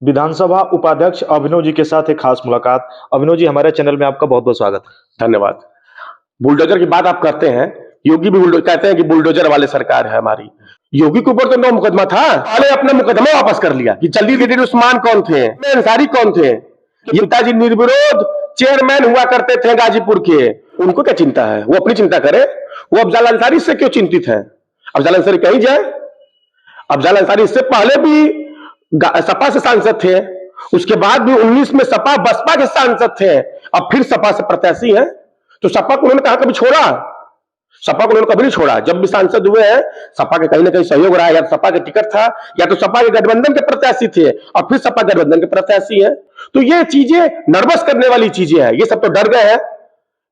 विधानसभा उपाध्यक्ष अभिनव जी के साथ एक खास मुलाकात। अभिनव जी, हमारे चैनल में आपका बहुत बहुत स्वागत है। धन्यवाद। बुलडोजर की बात आप करते हैं, योगी भी कहते हैं कि बुलडोजर वाले सरकार है हमारी। योगी के ऊपर तो 9 मुकदमा था, पहले अपना मुकदमा वापस कर लिया कि जल्दी दे उस्मान कौन थे, अंसारी कौन थे। ये पिताजी निर्विरोध चेयरमैन हुआ करते थे गाजीपुर के, उनको क्या चिंता है, वो अपनी चिंता करे। वो अफजल अंसारी से क्यों चिंतित है? अफजल अंसारी कहीं जाए। अफजल अंसारी इससे पहले भी सपा से सांसद थे, उसके बाद भी 19 में सपा बसपा के सांसद थे, अब फिर सपा से प्रत्याशी हैं। तो सपा को उन्होंने कहा कभी छोड़ा? सपा को उन्होंने कभी नहीं छोड़ा। जब भी सांसद हुए हैं सपा के कहीं ना कहीं सहयोग रहा है, या तो सपा के टिकट था या तो सपा के गठबंधन के प्रत्याशी थे, और फिर सपा गठबंधन के प्रत्याशी है। तो ये चीजें नर्वस करने वाली चीजें हैं। ये सब तो डर गए हैं,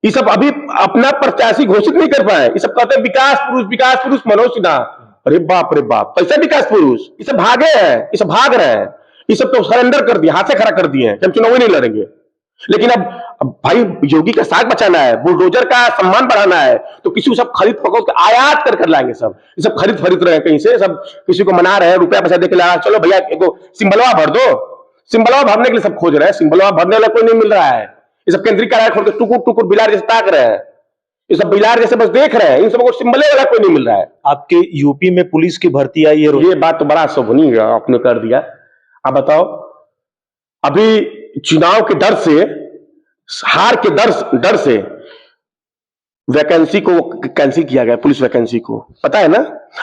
ये सब अभी अपना प्रत्याशी घोषित नहीं कर पाए। ये सब कहते हैं विकास पुरुष मनोज सिन्हा। अरे बाप रे बाप, कैसे विकास पुरुष? ये सब भागे हैं, ये सब भाग रहे हैं, ये सब तो सरेंडर कर दिया, हाथ से खड़ा कर दिए हैं कि हम चुनाव ही नहीं लड़ेंगे। लेकिन अब भाई योगी का साग बचाना है, बुलडोजर का सम्मान बढ़ाना है, तो किसी को सब खरीद पकड़ के आयात कर लाएंगे। सब ये सब खरीद रहे हैं कहीं से, सब किसी को मना रहे हैं, रुपया पैसा दे के ला, चलो भैया एगो सिंबलवा भर दो। सिंबलवा भरने के लिए सब खोज रहे हैं, सिंबलवा भरने वाला कोई नहीं मिल रहा है। ये सब केंद्रीय कार्यालय खोल के टुकुर टुकुर बिलार जैसे ताक रहे हैं, ये सब बिलार जैसे बस देख रहे हैं, इन सबको सिंबले वाला कोई नहीं मिल रहा है। आपके यूपी में पुलिस की भर्ती आई है, ये बात तो बड़ा शोभनीय आपने कर दिया। आप बताओ, अभी चुनाव के डर से, हार के डर से वैकेंसी को कैंसिल किया गया, पुलिस वैकेंसी को, पता है ना।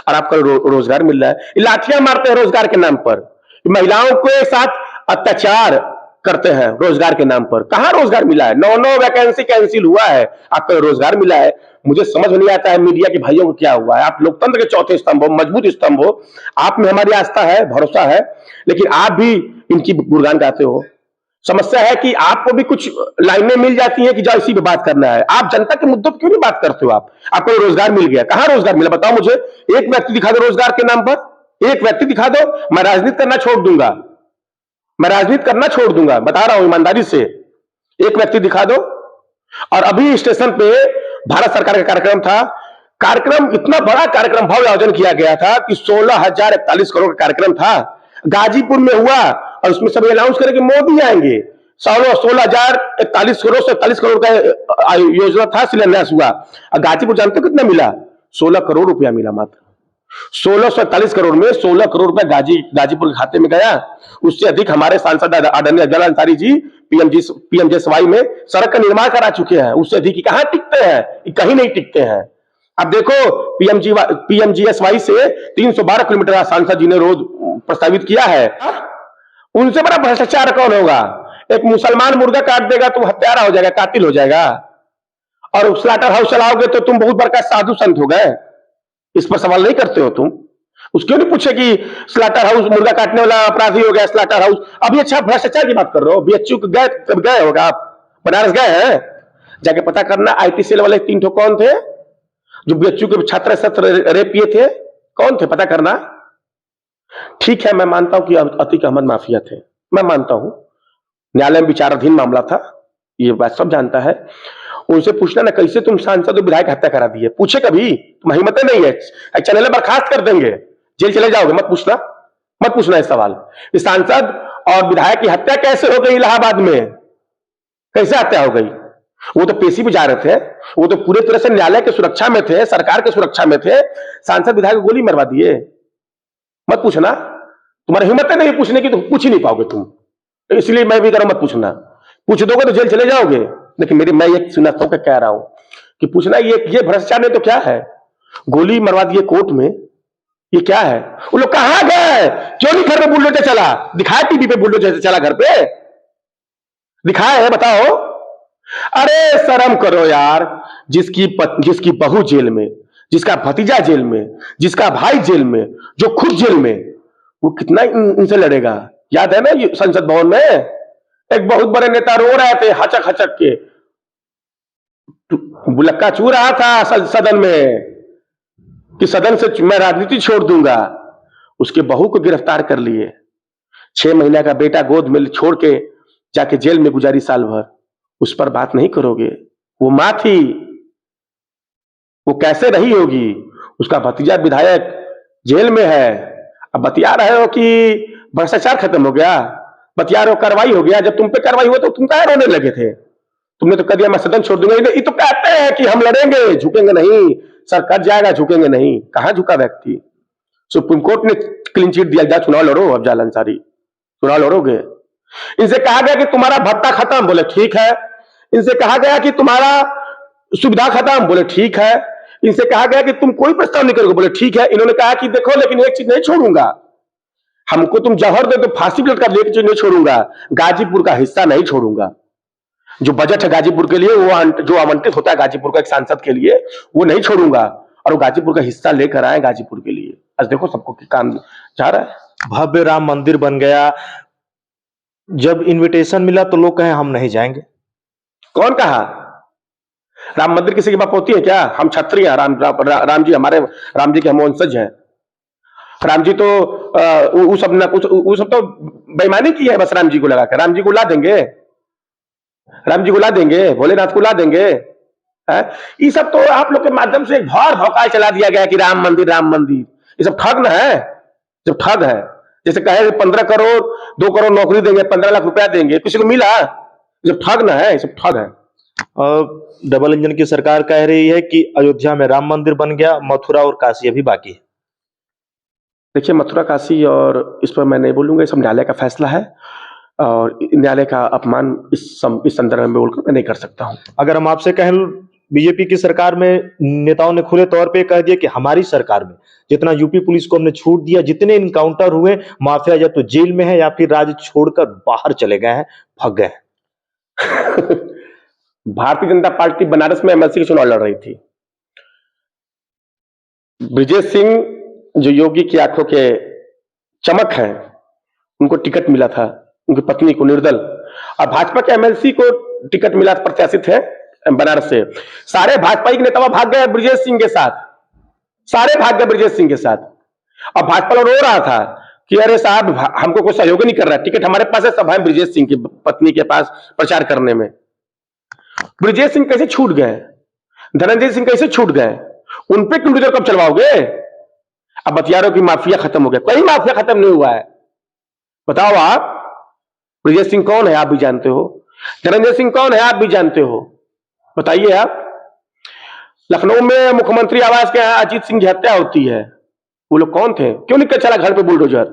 और आपका रोजगार मिल रहा है। लाठियां मारते हैं रोजगार के नाम पर, महिलाओं के साथ अत्याचार करते हैं रोजगार के नाम पर। कहां रोजगार मिला है? 9 वैकेंसी कैंसिल हुआ है, आपको रोजगार मिला है। मुझे समझ नहीं आता है मीडिया के भाइयों को क्या हुआ है। आप लोकतंत्र के चौथे स्तंभ हो, मजबूत स्तंभ हो, आप में हमारी आस्था है, भरोसा है, लेकिन आप भी इनकी गुणगान गाते हो। समस्या है कि आपको भी कुछ लाइनें मिल जाती हैं कि जो इसी पे बात करना है। आप जनता के मुद्दों पर क्यों नहीं बात करते हो? आपको रोजगार मिल गया, कहां रोजगार मिला बताओ मुझे। एक व्यक्ति दिखा दो रोजगार के नाम पर, एक व्यक्ति दिखा दो। मैं राजनीति करना छोड़ दूंगा, मैं राजनीति करना छोड़ दूंगा, बता रहा हूं ईमानदारी से। एक व्यक्ति दिखा दो। और अभी स्टेशन पे भारत सरकार का कार्यक्रम था, कार्यक्रम इतना बड़ा कार्यक्रम भव्य आयोजन किया गया था कि 16,041 करोड़ का कार्यक्रम था, गाजीपुर में हुआ। और उसमें सब अनाउंस करें कि मोदी आएंगे। 16,041 करोड़ से 41 करोड़ का योजना था, शिलान्यास हुआ। और गाजीपुर जानते हो कितना मिला? 16 करोड़ रुपया मिला मात्र। 1641 करोड़ में 16 करोड़ रुपया गाजीपुर के खाते में गया। उससे अधिक हमारे सांसद आदरणीय अफजल अंसारी जी पीएमजेएसवाई में सड़क का निर्माण करा चुके हैं। उससे अधिक कहां टिकते हैं? कहीं नहीं टिकते हैं। अब देखो, पीएमजीएसवाई से 312 किलोमीटर सांसद जी ने रोड प्रस्तावित किया है। उनसे बड़ा भ्रष्टाचार कौन होगा? एक मुसलमान मुर्गा काट देगा तो हत्यारा हो जाएगा, कातिल हो जाएगा। और स्लाटर हाउस चलाओगे तो तुम बहुत बड़ा साधु संत हो गए। इस पर सवाल नहीं करते हो तुम? उसक्यों नहीं पूछे कि स्लाटर हाउस मुर्गा काटने वाला अपराधी हो गया स्लाटर हाउस। अभी अच्छा भ्रष्टाचार की बात कर रहे हो। बीएचयू गए होगा आप, बनारस गए हैं? जाके पता करना आईटी सेल वाले 3 ठो कौन थे जो बीएचयू के छात्र सत्र रेप किए थे, कौन थे पता करना। ठीक है, मैं मानता हूं कि अतीक अहमद माफिया थे, मैं मानता हूं, न्यायालय में विचाराधीन मामला था, ये बात सब जानता है। उनसे पूछना ना कैसे तुम सांसद और विधायक हत्या करा दिए, पूछे कभी? तुम हिम्मत नहीं है, चैनल बर्खास्त कर देंगे, जेल चले जाओगे। मत पूछना इस सवाल। इस सांसद और विधायक की हत्या कैसे हो गई इलाहाबाद में? कैसे हत्या हो गई? वो तो पेशी पे जा रहे थे, वो तो पूरे तरह से न्यायालय की सुरक्षा में थे, सरकार की सुरक्षा में थे। सांसद विधायक को गोली मरवा दिए। मत पूछना, तुम्हारी हिम्मत नहीं पूछने की तो पूछ ही नहीं पाओगे तुम, तो इसलिए मैं भी कह रहा हूं मत पूछना। पूछ दोगे तो जेल चले जाओगे। लेकिन मैं ये सुनाता हूं, कह रहा हूं कि पूछना, ये भ्रष्टाचार नहीं तो क्या है? गोली मरवा दिए कोर्ट में, ये क्या है? वो लोग कहां गए? क्यों नहीं घर पे बुलडोजर चला? दिखाया टीवी पे बुलडोजर चला, घर पे दिखाया है, बताओ। अरे शर्म करो यार। जिसकी बहू जेल में, जिसका भतीजा जेल में, जिसका भाई जेल में, जो खुद जेल में, वो कितना इनसे लड़ेगा? याद है ना ये संसद भवन में एक बहुत बड़े नेता रो रहे थे हचक हचक के, बुलक्का चू रहा था सदन में कि सदन से मैं राजनीति छोड़ दूंगा। उसके बहू को गिरफ्तार कर लिए, 6 महीने का बेटा गोद में छोड़ के जाके जेल में गुजारी साल भर। उस पर बात नहीं करोगे? वो मां थी, वो कैसे रही होगी? उसका भतीजा विधायक जेल में है, अब बतिया रहे हो कि भ्रष्टाचार खत्म हो गया। बतिया रहे हो कार्रवाई हो गया, जब तुम पे कार्रवाई हुआ तो तुम क्या रोने लगे थे? तुमने तो कह दिया मैं सदन छोड़ दूंगा। ये तो कहते हैं कि हम लड़ेंगे, झुकेंगे नहीं, सर कट जाएगा, झुकेंगे नहीं। कहां झुका व्यक्ति? सुप्रीम कोर्ट ने क्लीन चिट दिया, जा चुनाव लड़ो। अफजल अंसारी चुनाव लड़ोगे? इनसे कहा गया कि तुम्हारा भत्ता खत्म, बोले ठीक है। इनसे कहा गया कि तुम्हारा सुविधा खत्म, बोले ठीक है। इनसे कहा गया कि तुम कोई प्रस्ताव नहीं करोगे, बोले ठीक है। इन्होंने कहा कि देखो लेकिन एक चीज नहीं छोड़ूंगा, हमको तुम जहर दे तो फांसी लटका दे, एक चीज नहीं छोड़ूंगा, गाजीपुर का हिस्सा नहीं छोड़ूंगा। जो बजट है गाजीपुर के लिए, वो जो आवंटित होता है गाजीपुर का एक सांसद के लिए, वो नहीं छोड़ूंगा। और वो गाजीपुर का हिस्सा लेकर आए गाजीपुर के लिए। आज देखो सबको काम जा रहा है। भव्य राम मंदिर बन गया, जब इनविटेशन मिला तो लोग कहे हम नहीं जाएंगे। कौन कहा? राम मंदिर किसी की बात होती है क्या? हम क्षत्रिय हैं, राम जी हमारे, राम जी के हम वंशज हैं। राम जी तो वो सब तो बेईमानी की है, बस राम जी को लगाकर। राम जी को ला देंगे, राम जी को ला देंगे, भोलेनाथ को ला देंगे। ये सब तो आप लोग के माध्यम से एक भौर भौकाल चला दिया गया कि राम मंदिर राम मंदिर। ये सब ठग न है, जब ठग है। जैसे कहे 15 करोड़ 2 करोड़ नौकरी देंगे, 15 लाख रुपया देंगे, किसी को मिला? जब ठग न है, ये सब ठग है। डबल इंजन की सरकार कह रही है कि अयोध्या में राम मंदिर बन गया, मथुरा और काशी अभी बाकी है। देखिए मथुरा काशी और इस पर मैं नहीं बोलूंगा, ये सब न्यायालय का फैसला है और न्यायालय का अपमान इस संदर्भ में बोलकर मैं नहीं कर सकता हूं। अगर हम आपसे कहें, बीजेपी की सरकार में नेताओं ने खुले तौर पे कह दिया कि हमारी सरकार में जितना यूपी पुलिस को हमने छूट दिया, जितने इनकाउंटर हुए, माफिया या तो जेल में है या फिर राज्य छोड़कर बाहर चले गए हैं, भाग गए हैं। भारतीय जनता पार्टी बनारस में एमएलसी के चुनाव लड़ रही थी। ब्रिजेश सिंह जो योगी की आंखों के चमक है, उनको टिकट मिला था, उनकी पत्नी को निर्दल। और भाजपा के एमएलसी को टिकट मिला, प्रत्याशी थे बनारस से। सारे भाजपा के नेता भाग गए ब्रिजेश सिंह के साथ, सारे भाग गए ब्रिजेश सिंह के साथ। और भाजपा रो रहा था कि अरे साहब हमको कोई सहयोग नहीं कर रहा है, टिकट हमारे पास है, सब है ब्रिजेश सिंह की पत्नी के पास प्रचार करने में। ब्रिजेश सिंह कैसे छूट गए? धनंजय सिंह कैसे छूट गए? उन पे कंप्यूटर कब चलवाओगे? अब बतिया रहे हो कि माफिया खत्म हो गया, कोई माफिया खत्म नहीं हुआ है। बताओ आप, ब्रिजेश सिंह कौन है आप भी जानते हो, धनंजय सिंह कौन है आप भी जानते हो, बताइए आप। लखनऊ में मुख्यमंत्री आवास के यहाँ अजीत सिंह की हत्या होती है, वो लोग कौन थे? क्यों निकल चला घर पे बुलडोजर?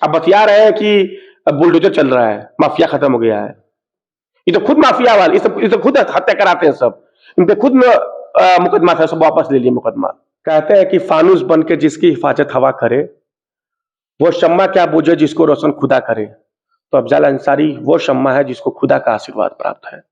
अब बतिया रहे हैं कि अब बुलडोजर चल रहा है, माफिया खत्म हो गया है। ये तो खुद माफिया वाले, ये तो खुद हत्या कराते हैं सब, इन पे खुद मुकदमा था, सब वापस ले लिए मुकदमा। कहते हैं कि फानूस बन के जिसकी हिफाजत हवा करे, वो शम्मा क्या बूझे जिसको रोशन खुदा करे। तो अफजल अंसारी वो शम्मा है जिसको खुदा का आशीर्वाद प्राप्त है।